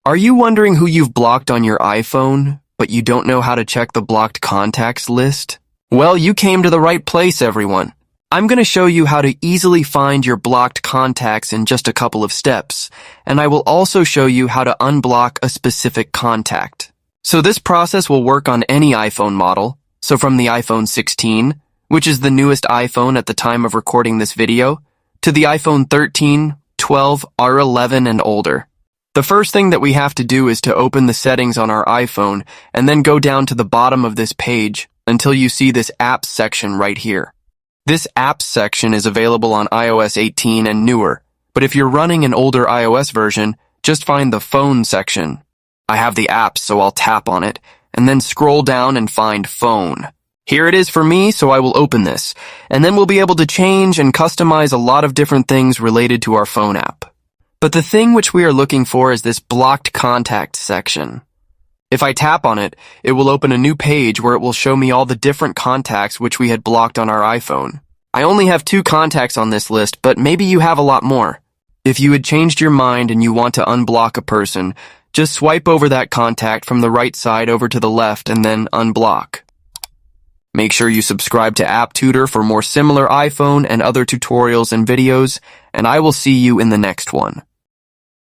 Are you wondering who you've blocked on your iPhone, but you don't know how to check the blocked contacts list? Well, you came to the right place, everyone. I'm going to show you how to easily find your blocked contacts in just a couple of steps, and I will also show you how to unblock a specific contact. So this process will work on any iPhone model, so from the iPhone 16, which is the newest iPhone at the time of recording this video, to the iPhone 13, 12, R11, and older. The first thing that we have to do is to open the settings on our iPhone and then go down to the bottom of this page until you see this apps section right here. This apps section is available on iOS 18 and newer, but if you're running an older iOS version, just find the phone section. I have the apps, so I'll tap on it and then scroll down and find phone. Here it is for me, so I will open this, and then we'll be able to change and customize a lot of different things related to our phone app. But the thing which we are looking for is this blocked contact section. If I tap on it, it will open a new page where it will show me all the different contacts which we had blocked on our iPhone. I only have 2 contacts on this list, but maybe you have a lot more. If you had changed your mind and you want to unblock a person, just swipe over that contact from the right side over to the left and then unblock. Make sure you subscribe to App Tutor for more similar iPhone and other tutorials and videos, and I will see you in the next one.